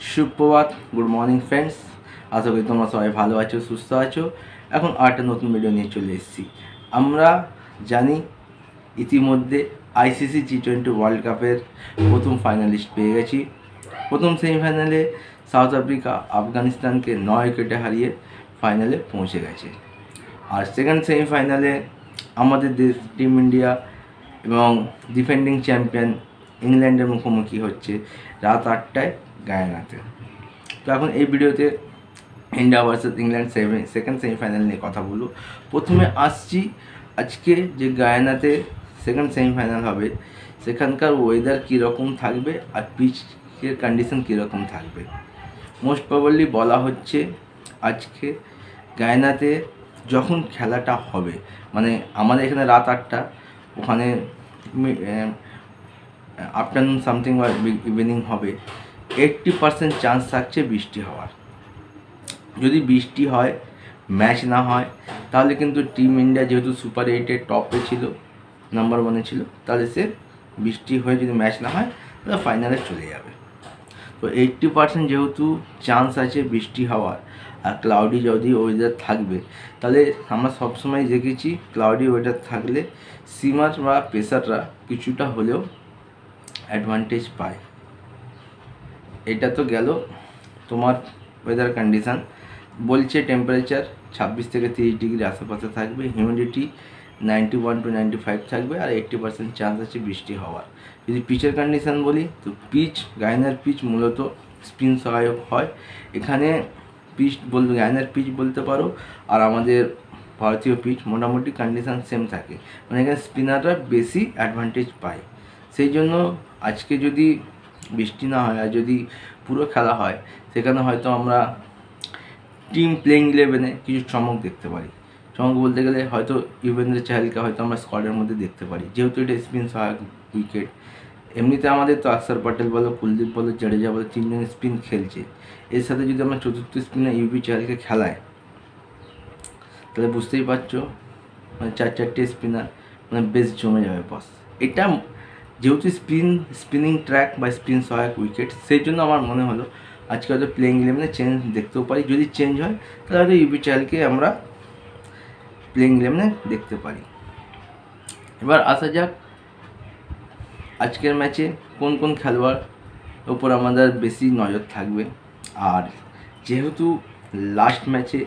সুপ্রভাত, good morning friends. আশা করি তোমরা সবাই ভালো আছো, সুস্থ আছো। এখন আরেকটা নতুন ভিডিও নিয়ে চলে এসেছি। আমরা জানি ইতিমধ্যে আইসিসি টি20 ওয়ার্ল্ড কাপের প্রথম ফাইনালিস্ট পেয়ে গেছি। প্রথম সেমিফাইনালে সাউথ আফ্রিকা আফগানিস্তানকে 9 উইকেটে হারিয়ে ফাইনালে পৌঁছে গেছে। আর সেকেন্ড সেমিফাইনালে আমাদের দেশ টিম ইন্ডিয়া এবং ডিফেন্ডিং চ্যাম্পিয়ন ইংল্যান্ডের মুখোমুখি হচ্ছে রাত 8টায় গায়ানাতে। তো এখন এই ভিডিওতে India versus England second semifinal নিয়ে কথা বলবো। প্রথমে আসছি আজকে যে গায়ানাতে সেকেন্ড সেমিফাইনাল হবে সেখানকার ওয়েদার কীরকম থাকবে আর পিচের কন্ডিশন কীরকম থাকবে। মোস্ট প্রবাবলি বলা হচ্ছে আজকে গায়ানাতে যখন খেলাটা হবে, মানে আমাদের এখানে রাত 8টা, ওখানে আফটারনুন সামথিং বা ইভিনিং হবে, 80% চান্স থাকছে বৃষ্টি হওয়ার। যদি বৃষ্টি হয়, ম্যাচ না হয়, তাহলে কিন্তু টিম ইন্ডিয়া যেহেতু সুপার 8-এর টপে ছিল, নাম্বার 1-এ ছিল, তাহলে সে বৃষ্টি হয়ে যদি ম্যাচ না হয় তাহলে ফাইনালে চলে যাবে। তো 80% যেহেতু চান্স আছে বৃষ্টি হওয়ার আর ক্লাউডি যদি ওয়েদার থাকবে, তাহলে আমরা সবসময় দেখেছি ক্লাউডি ওয়েদার থাকলে সিমার বা পেসাররা কিছুটা হলেও অ্যাডভান্টেজ পায়। এটা তো গেল তোমার ওয়েদার কন্ডিশান। বলছে টেম্পারেচার 26 থেকে 30 ডিগ্রি আশেপাশে থাকবে, হিউমিডিটি 91 to 95 থাকবে, আর 80% চান্স আছে বৃষ্টি হওয়ার। যদি পিচের কন্ডিশান বলি, তো গায়ানার পিচ মূলত স্পিন সহায়ক হয়। এখানে পিচ বলতে গায়ানার পিচ বলতে পারো আর আমাদের ভারতীয় পিচ মোটামুটি কন্ডিশান সেম থাকে, মানে এখানে স্পিনাররা বেশি অ্যাডভান্টেজ পায়। সেই জন্য আজকে যদি বৃষ্টি না হয় আর যদি পুরো খেলা হয়, সেখানে হয়তো আমরা টিম প্লেইং 11-এ কিছু চমক দেখতে পারি। চমক বলতে গেলে হয়তো যুজবেন্দ্র চাহালকে হয়তো আমরা স্কোয়াডের মধ্যে দেখতে পারি, যেহেতু এটা স্পিন সহায়ক উইকেট। এমনিতে আমাদের তো অক্ষর প্যাটেল বলো, কুলদীপ বলো, জাডেজা বলো, 3 জন স্পিন খেলছে। এর সাথে যদি আমরা চতুর্থ স্পিনে ইউবি চাহালকে খেলায়, তাহলে বুঝতেই পারছো মানে 4-4টে স্পিনার মানে বেশ জমে যাবে বস। এটা যেহেতু স্পিনিং ট্র্যাক বা স্পিন সহায়ক উইকেট, সেই জন্য আমার মনে হলো আজকে হয়তো প্লেইং 11-এ চেঞ্জ দেখতেও পারি। যদি চেঞ্জ হয় তাহলে হয়তো ইউবি চাহালকে আমরা প্লেইং 11-এ দেখতে পারি। এবার আসা যাক আজকের ম্যাচে কোন কোন খেলোয়াড় ওপর আমাদের বেশি নজর থাকবে। আর যেহেতু লাস্ট ম্যাচে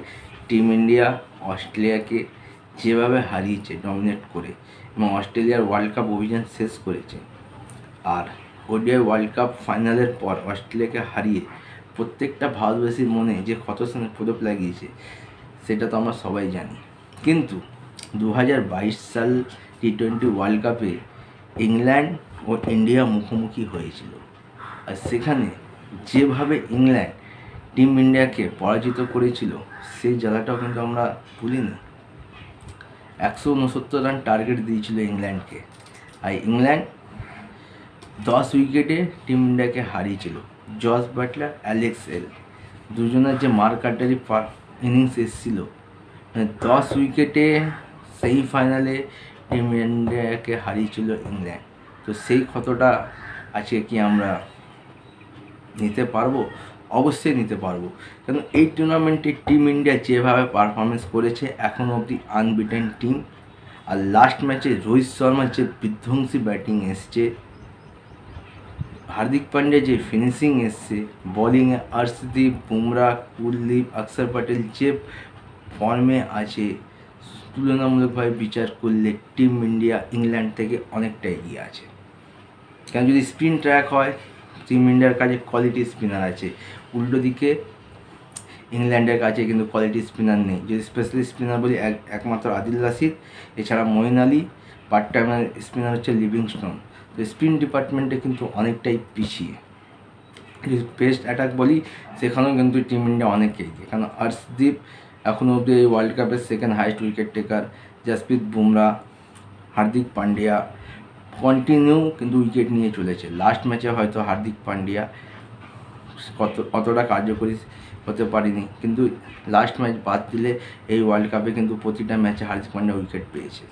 টিম ইন্ডিয়া অস্ট্রেলিয়াকে যেভাবে হারিয়েছে ডমিনেট করে, এবং অস্ট্রেলিয়ার ওয়ার্ল্ড কাপ অভিযান শেষ করেছে, আর ওডিআই ওয়ার্ল্ড কাপ ফাইনালের পর অস্ট্রেলিয়াকে হারিয়ে প্রত্যেকটা ভারতবাসীর মনে যে কত স্থানে প্রদীপ লাগিয়েছে সেটা তো আমরা সবাই জানি। কিন্তু 2022 সাল টি20 ওয়ার্ল্ড কাপে ইংল্যান্ড ও ইন্ডিয়া মুখোমুখি হয়েছিল, আর সেখানে যেভাবে ইংল্যান্ড টিম ইন্ডিয়াকে পরাজিত করেছিল সেই জ্বালাটাও কিন্তু আমরা ভুলিনি। 169 রান টার্গেট দিয়েছিল ইংল্যান্ডকে, আর ইংল্যান্ড 10 উইকেটে টিম ইন্ডিয়াকে হারিয়েছিল। জস বাটলার, অ্যালেক্স হেল দুজনের যে মারকাটারি ইনিংস এসেছিল, মানে 10 উইকেটে সেই ফাইনালে টিম ইন্ডিয়াকে হারিয়েছিল ইংল্যান্ড। তো সেই ক্ষতটা আজকে কি আমরা নিতে পারবো? অবশ্যই নিতে পারবো, কারণ এই টুর্নামেন্টে টিম ইন্ডিয়া যেভাবে পারফরমেন্স করেছে এখনও অবধি আনবিটেন টিম। আর লাস্ট ম্যাচে রোহিত শর্মার যে বিধ্বংসী ব্যাটিং এসছে, হার্দিক পান্ডিয়া যে ফিনিশিং এসছে, বলিংয়ে অর্শদীপ, বুমরা, কুলদীপ, অক্ষর প্যাটেল যে ফর্মে আছে, তুলনামূলকভাবে বিচার করলে টিম ইন্ডিয়া ইংল্যান্ড থেকে অনেকটা এগিয়ে আছে। কারণ যদি স্পিন ট্র্যাক হয়, টিম ইন্ডিয়ার কাছে কোয়ালিটি স্পিনার আছে, উল্টো দিকে ইংল্যান্ডের কাছে কিন্তু কোয়ালিটি স্পিনার নেই। যদি স্পেশালিস্ট স্পিনার বলি একমাত্র আদিল রাশিদ, এছাড়া Moeen Ali, part timer spinner হচ্ছে লিভিংস্টোন। তো স্পিন ডিপার্টমেন্টে কিন্তু অনেকটাই পিছিয়ে। যদি পেস্ট অ্যাটাক বলি, সেখানেও কিন্তু টিম ইন্ডিয়া অনেক এগিয়ে, কারণ অর্শদীপ এখনও অবধি এই ওয়ার্ল্ড কাপের second highest wicket taker. Jasprit Bumrah, Hardik Pandya continue কিন্তু উইকেট নিয়ে চলেছে। লাস্ট ম্যাচে হয়তো হার্দিক পান্ডিয়া অতটা কার্যকরী হতে পারেনি, কিন্তু লাস্ট ম্যাচ বাদ দিলে এই ওয়ার্ল্ড কাপে কিন্তু প্রতিটা ম্যাচে হার্দিক পান্ডিয়া উইকেট পেয়েছে।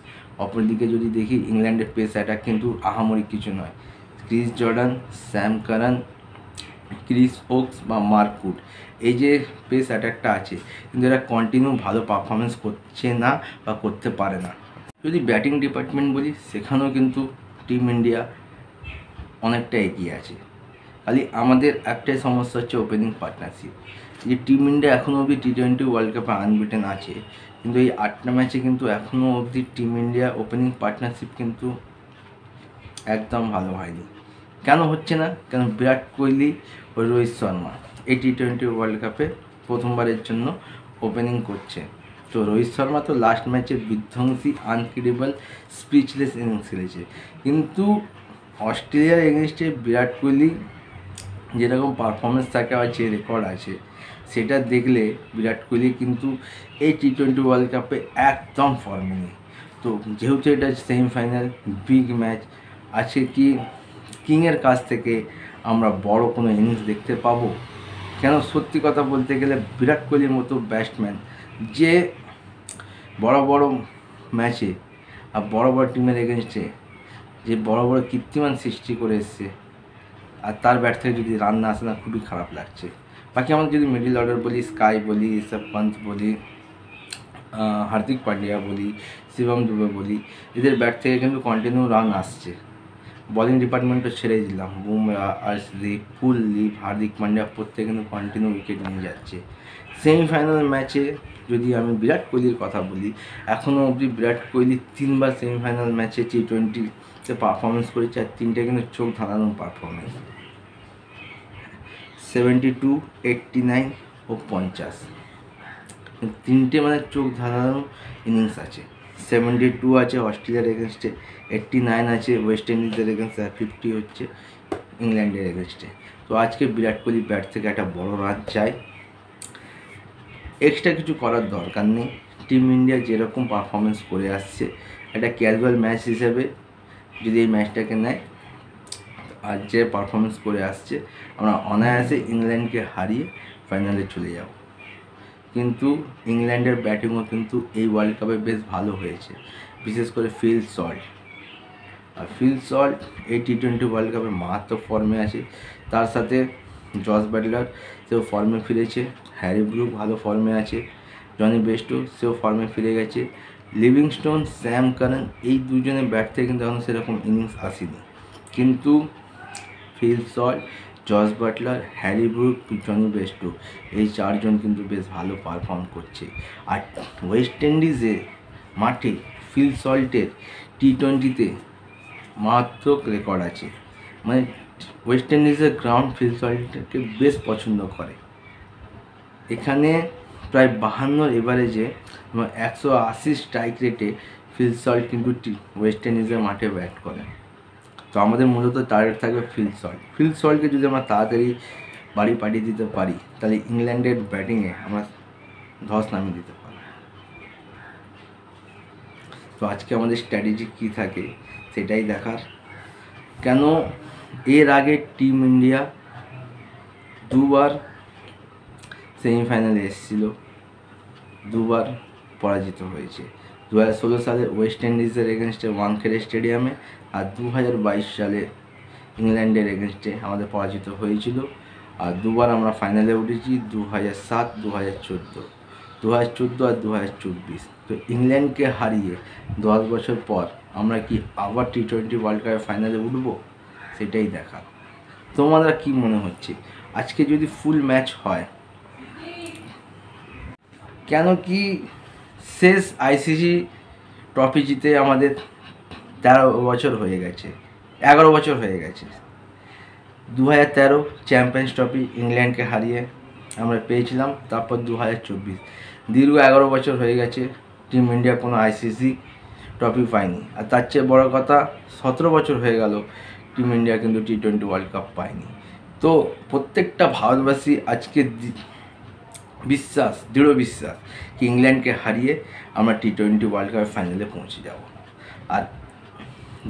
অপরদিকে যদি দেখি ইংল্যান্ডের পেস অ্যাটাক কিন্তু আহামরি কিছু নয়। Chris Jordan, Sam Curran, Chris Woakes বা মার্ক উড, এই যে পেস অ্যাটাকটা আছে, কিন্তু এরা কন্টিনিউ ভালো পারফরমেন্স করছে না বা করতে পারে না। যদি ব্যাটিং ডিপার্টমেন্ট বলি, সেখানেও কিন্তু টিম ইন্ডিয়া অনেকটা এগিয়ে আছে। খালি আমাদের একটাই সমস্যা হচ্ছে ওপেনিং পার্টনারশিপ। যে টিম ইন্ডিয়া এখনও অবধি টি20 ওয়ার্ল্ড কাপে আনবিটেন আছে, কিন্তু এই 8টা ম্যাচে কিন্তু এখনও অবধি টিম ইন্ডিয়া ওপেনিং পার্টনারশিপ কিন্তু একদম ভালো হয়নি। কেন হচ্ছে না? কেন বিরাট কোহলি ও রোহিত শর্মা এই টি20 ওয়ার্ল্ড কাপে প্রথমবারের জন্য ওপেনিং করছে। তো রোহিত শর্মা তো লাস্ট ম্যাচে বিধ্বংসী আনক্রেডিবল স্পিচলেস ইনিংস খেলেছে, কিন্তু অস্ট্রেলিয়ার এগেনস্টে বিরাট কোহলি যেরকম পারফরমেন্স থাকে আর যে রেকর্ড আছে, সেটা দেখলে বিরাট কোহলি কিন্তু এই টি20 ওয়ার্ল্ড কাপে একদম ফর্মে নেই। তো যেহেতু এটা সেমিফাইনাল বিগ ম্যাচ, আছে কি কিংয়ের কাছ থেকে আমরা বড় কোনো ইনিংস দেখতে পাবো? কেন সত্যি কথা বলতে গেলে বিরাট কোহলির মতো ব্যাটসম্যান যে বড় বড় ম্যাচে আর বড় বড় টিমের এগেনস্টে যে বড় বড় কীর্তিমান সৃষ্টি করে এসছে, আর তার ব্যাট থেকে যদি রান না আসে না, খুবই খারাপ লাগছে। বাকি আমাদের যদি মিডিল অর্ডার বলি, স্কাই বলি, ঋষভ পন্ত বলি, হার্দিক পান্ডিয়া বলি, শিবম দুবে বলি, এদের ব্যাট থেকে কিন্তু কন্টিনিউ রান আসছে। বলিং ডিপার্টমেন্টও ছেড়েই দিলাম, বুমরা, আর্শদীপ, কুলদীপ, হার্দিক পান্ডিয়া প্রত্যেকে কিন্তু কন্টিনিউ উইকেট নিয়ে যাচ্ছে। সেমিফাইনাল ম্যাচে যদি আমি বিরাট কোহলির কথা বলি, এখনও অবধি বিরাট কোহলি 3বার সেমিফাইনাল ম্যাচে টি20তে পারফরমেন্স করেছে, আর 3টে কিন্তু চোখ ধাঁধানো পারফরমেন্স। 72, 89 ও 50, 3টে মানে চোখ ধাঁধানো ইনিংস আছে। 72 আছে অস্ট্রেলিয়ার এগেনস্টে, 89 আছে ওয়েস্ট ইন্ডিজের এগেনস্টে, আর 50 হচ্ছে ইংল্যান্ডের এগেনস্টে। তো আজকে বিরাট কোহলি ব্যাট থেকে একটা বড় রান চাই, এক্সট্রা কিছু করার দরকার নেই। টিম ইন্ডিয়া যেরকম পারফরমেন্স করে আসছে, একটা ক্যাজুয়াল ম্যাচ হিসেবে যদি এই ম্যাচটাকে নেয়, আর যে পারফরমেন্স করে আসছে, আমরা অনায়াসে ইংল্যান্ডকে হারিয়ে ফাইনালে চলে যাব। কিন্তু ইংল্যান্ডের ব্যাটিংও কিন্তু এই ওয়ার্ল্ড কাপে বেশ ভালো হয়েছে, বিশেষ করে ফিল সল্ট। আর ফিল সল্ট এই টি20 ওয়ার্ল্ড কাপে মারাত্মক ফর্মে আছে, তার সাথে জস বাটলার সেও ফর্মে ফিরেছে, হ্যারি ব্রুক ভালো ফর্মে আছে, জনি বেস্টো সেও ফর্মে ফিরে গেছে, লিভিংস্টোন, স্যাম কারান, এই দুজনের ব্যাট থেকে কিন্তু এখন সেরকম ইনিংস আসেনি। কিন্তু Phil Salt, Jos Buttler, Harry Brook, Jonny Bairstow, এই 4জন কিন্তু বেশ ভালো পারফর্ম করছে। আর ওয়েস্ট ইন্ডিজের মাঠে ফিল সল্টের টি20তে মারাত্মক রেকর্ড আছে, মানে ওয়েস্ট ইন্ডিজের গ্রাউন্ড ফিল সল্টকে বেশ পছন্দ করে। এখানে প্রায় 52 এভারেজে 180 স্ট্রাইক রেটে ফিল সল্ট কিন্তু ওয়েস্ট ইন্ডিজের মাঠে ব্যাট করে। তো আমাদের মূলত টার্গেট থাকবে ফিল সল্ট। ফিল সল্টকে যদি আমরা তাড়াতাড়ি বাড়ি পাঠিয়ে দিতে পারি, তাহলে ইংল্যান্ডের ব্যাটিংয়ে আমরা ধস নামিয়ে দিতে পারি। তো আজকে আমাদের স্ট্র্যাটেজি কী থাকে সেটাই দেখার। কেন এর আগে টিম ইন্ডিয়া 2বার সেমিফাইনালে এসেছিল, 2বার পরাজিত হয়েছে। 2016 সালে ওয়েস্ট ইন্ডিজের এগেনস্টে ওয়াংখেড়ে স্টেডিয়ামে, আর 2022 সালে ইংল্যান্ডের এগেনস্টে আমাদের পরাজিত হয়েছিল। আর 2বার আমরা ফাইনালে উঠেছি, 2007, 2014, 2014 আর 2024। তো ইংল্যান্ডকে হারিয়ে 10 বছর পর আমরা কি আবার টি20 ওয়ার্ল্ড কাপের ফাইনালে উঠব, সেটাই দেখার। তোমাদের কি মনে হচ্ছে আজকে যদি ফুল ম্যাচ হয়? কেন কি শেষ আইসিসি ট্রফি জিতে আমাদের 13 বছর হয়ে গেছে, 11 বছর হয়ে গেছে। 2013 চ্যাম্পিয়ন্স ট্রফি ইংল্যান্ডকে হারিয়ে আমরা পেয়েছিলাম, তারপর 2024, দীর্ঘ 11 বছর হয়ে গেছে টিম ইন্ডিয়া কোনো আইসিসি ট্রফি পায়নি। আর তার চেয়ে বড় কথা, 17 বছর হয়ে গেল টিম ইন্ডিয়া কিন্তু টি20 ওয়ার্ল্ড কাপ পায়নি। তো প্রত্যেকটা ভারতবাসী আজকে দৃঢ় বিশ্বাস কি ইংল্যান্ডকে হারিয়ে আমরা টি20 ওয়ার্ল্ড কাপের ফাইনালে পৌঁছে যাব। আর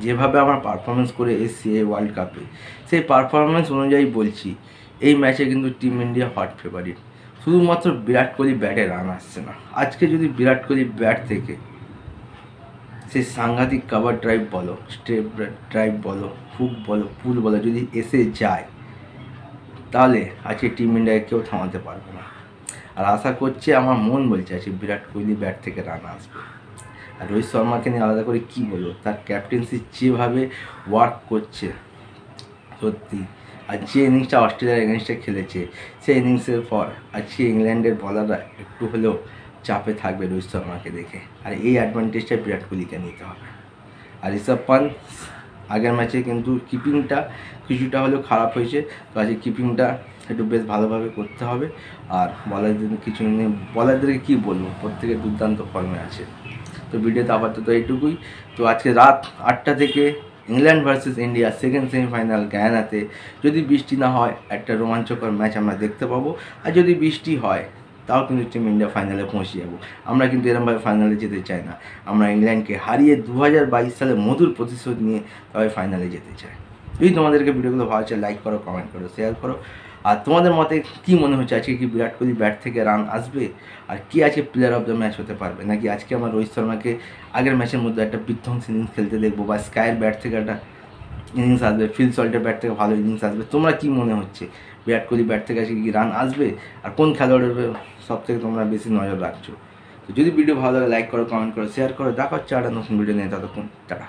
যেভাবে আমরা পারফরমেন্স করে এসেছি এই ওয়ার্ল্ড কাপে, সেই পারফরমেন্স অনুযায়ী বলছি এই ম্যাচে কিন্তু টিম ইন্ডিয়া হট ফেভারিট। শুধুমাত্র বিরাট কোহলি ব্যাটে রান আসছে না। আজকে যদি বিরাট কোহলি ব্যাট থেকে সেই সাংঘাতিক কভার ড্রাইভ বলো, স্টেপ ড্রাইভ বলো, হুক বলো, পুল বলো যদি এসে যায়, তাহলে আজকে টিম ইন্ডিয়াকে কেউ থামাতে পারবে না। আর আশা করছে, আমার মন বলছে আছে বিরাট কোহলি ব্যাট থেকে রান আসবে। আর রোহিত শর্মাকে নিয়ে আলাদা করে কী বলবো, তার ক্যাপ্টেন্সি যেভাবে ওয়ার্ক করছে সত্যি। আর যে ইনিংসটা অস্ট্রেলিয়ার এগেনস্টে খেলেছে, সেই ইনিংসের পর আজকে ইংল্যান্ডের বলাররা একটু হলেও চাপে থাকবে রোহিত শর্মাকে দেখে। আর এই অ্যাডভান্টেজটা বিরাট কোহলিকে নিতে হবে। আর ঋষভ পান্ত আগের ম্যাচে কিন্তু কিপিংটা কিছুটা হলেও খারাপ হয়েছে, তো আজকে কিপিংটা একটু বেশ ভালোভাবে করতে হবে। আর বলারদের কিছু নেই, বলারদেরকে কী বলবো, প্রত্যেকের দুর্দান্ত ফর্মে আছে। তো ভিডিওতে আপাতত এইটুকুই। তো আজকে রাত 8টা থেকে England versus India second semifinal গায়ানাতে, যদি বৃষ্টি না হয় একটা রোমাঞ্চকর ম্যাচ আমরা দেখতে পাবো। আর যদি বৃষ্টি হয় তাও কিন্তু টিম ইন্ডিয়া ফাইনালে পৌঁছে যাবো। আমরা কিন্তু এরমভাবে ফাইনালে যেতে চাই না, আমরা ইংল্যান্ডকে হারিয়ে 2022 সালে মধুর প্রতিশোধ নিয়ে তবে ফাইনালে যেতে চাই। যদি তোমাদেরকে ভিডিওগুলো ভালো চাই, লাইক করো, কমেন্ট করো, শেয়ার করো। আর তোমাদের মতে কী মনে হচ্ছে, আজকে কি বিরাট কোহলি ব্যাট থেকে রান আসবে? আর কি আজকে প্লেয়ার অফ দ্য ম্যাচ হতে পারবে? নাকি আজকে আমরা রোহিত শর্মাকে আগের ম্যাচের মধ্যে একটা বিধ্বংসী ইনিংস খেলতে দেখবো, বা স্কাইয়ের ব্যাট থেকে একটা ইনিংস আসবে, ফিল সল্টের ব্যাট থেকে ভালো ইনিংস আসবে? তোমরা কি মনে হচ্ছে, বিরাট কোহলি ব্যাট থেকে আজকে কি রান আসবে? আর কোন খেলোয়াড়ের সব থেকে তোমরা বেশি নজর রাখছো? তো যদি ভিডিও ভালো লাগে লাইক করো, কমেন্ট করো, শেয়ার করো। দেখা হচ্ছে একটা নতুন ভিডিও নিয়ে, ততক্ষণ টাটা।